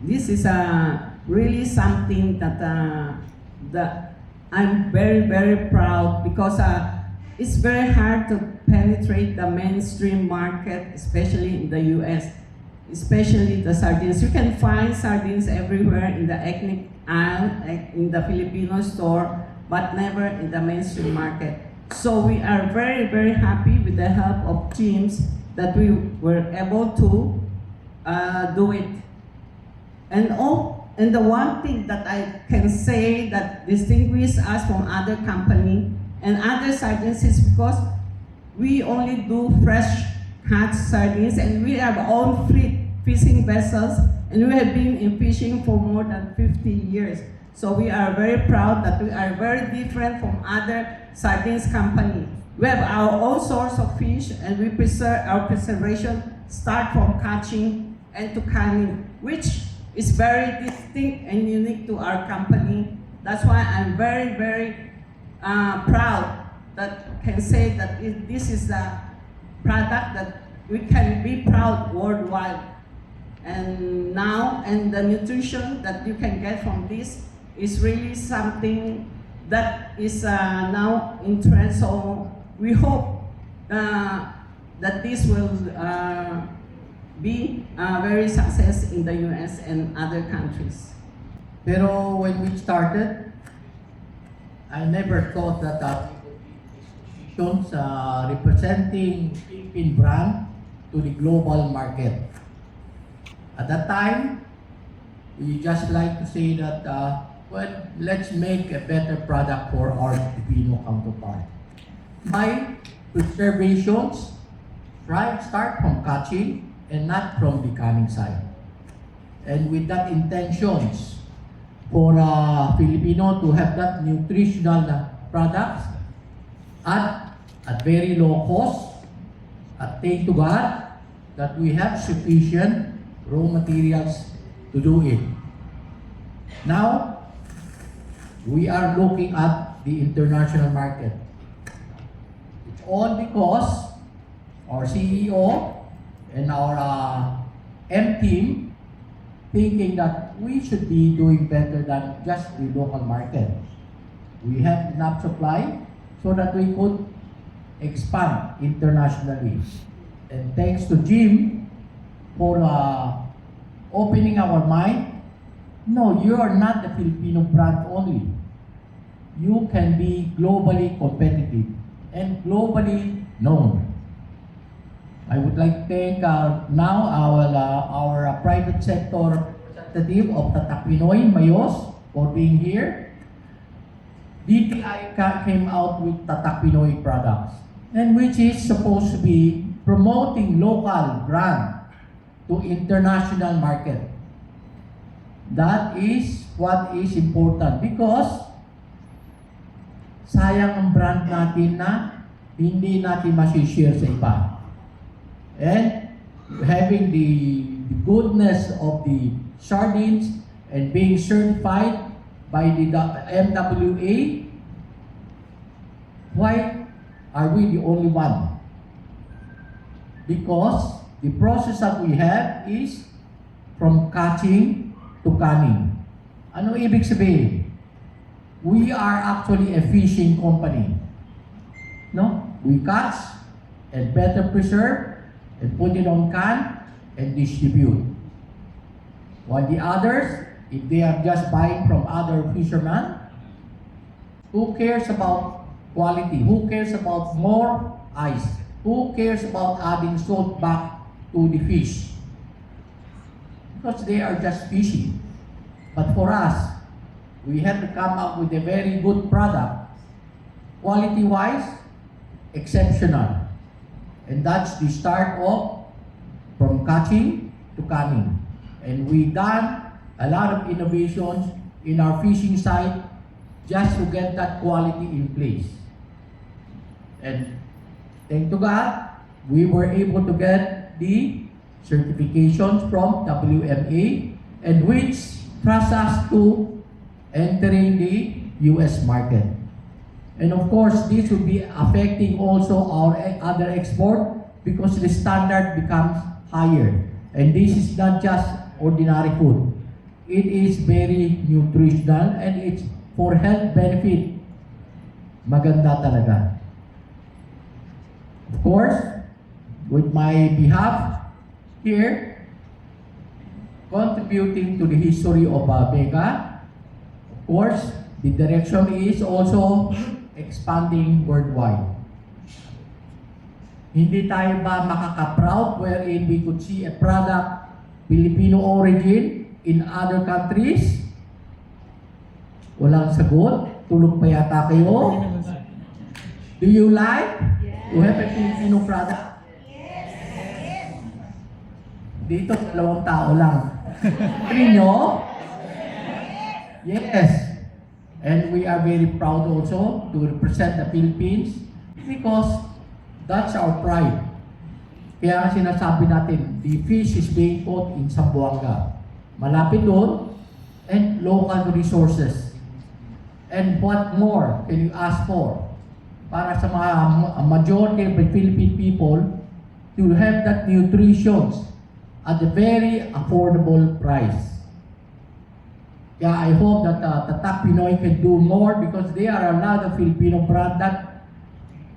this is really something that I'm very proud because it's very hard to penetrate the mainstream market, especially in the US, especially the sardines. You can find sardines everywhere in the ethnic aisle, in the Filipino store, but never in the mainstream market. So we are very happy with the help of teams that we were able to do it. And the one thing that I can say that distinguishes us from other company and other sardines is because we only do fresh catch sardines and we have our own fleet fishing vessels and we have been in fishing for more than 50 years. So we are very proud that we are very different from other sardines company. We have our own source of fish and we preserve our preservation start from catching and to canning, which is very distinct and unique to our company. That's why I'm very proud that can say that this is the product that we can be proud worldwide. And now, and the nutrition that you can get from this is really something that is now in trend. So we hope that this will be very success in the US and other countries. Pero when we started, I never thought that positions representing Philippine brand to the global market. At that time, we just like to say that, well, let's make a better product for our Filipino counterpart. My preservations, start from catching and not from the canning side. And with that intentions for Filipino to have that nutritional products at very low cost, at thank to God that we have sufficient raw materials to do it. Now, we are looking at the international market. It's all because our CEO and our M team thinking that we should be doing better than just the local market. We have enough supply so that we could expand internationally. And thanks to Jim for opening our mind. No, you are not a Filipino brand only. You can be globally competitive and globally known. I would like to thank now our private sector representative of Tatak Pinoy, Mayos, for being here. DTI came out with Tatak Pinoy products, and which is supposed to be promoting local brand to international market. That is what is important because sayang ang brand natin na hindi natin masishare sa iba. And having the goodness of the sardines and being certified by the MWA, why are we the only one? Because the process that we have is from catching to canning. Ano ibig sabihin? We are actually a fishing company. No? We catch and better preserve and put it on can and distribute. While the others, if they are just buying from other fishermen, who cares about quality? Who cares about more ice? Who cares about adding salt back to the fish? Because they are just fishing. But for us, we have to come up with a very good product. Quality-wise, exceptional. And that's the start of from catching to canning. And we done a lot of innovations in our fishing side just to get that quality in place. And thank to God, we were able to get the certifications from WMA and which trust us to entering the US market. And of course, this will be affecting also our other export because the standard becomes higher. And this is not just ordinary food. it is very nutritional and it's for health benefit. Maganda talaga. Of course, with my behalf here, contributing to the history of Mega, of course, the direction is also expanding worldwide. Hindi tayo ba makaka-proud wherein we could see a product Filipino origin in other countries? Walang sagot. Tulog pa yata kayo. Do you like to have a Filipino product? Dito, 2 tao lang. Three nyo? Yes. And we are very proud also to represent the Philippines because that's our pride. Kaya nga sinasabi natin, the fish is being caught in Zamboanga. Malapit doon, and local resources. And what more can you ask for? Para sa mga majority of the Philippine people to have that nutrition at a very affordable price. Kaya I hope that Tatak Pinoy can do more because there are a lot of Filipino brand that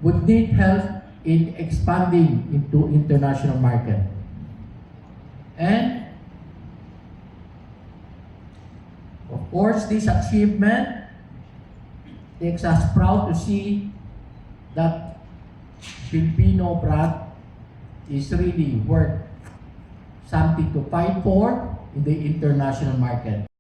would need help in expanding into international market. And of course, this achievement makes us proud to see that Filipino brand is really worth something to fight for in the international market.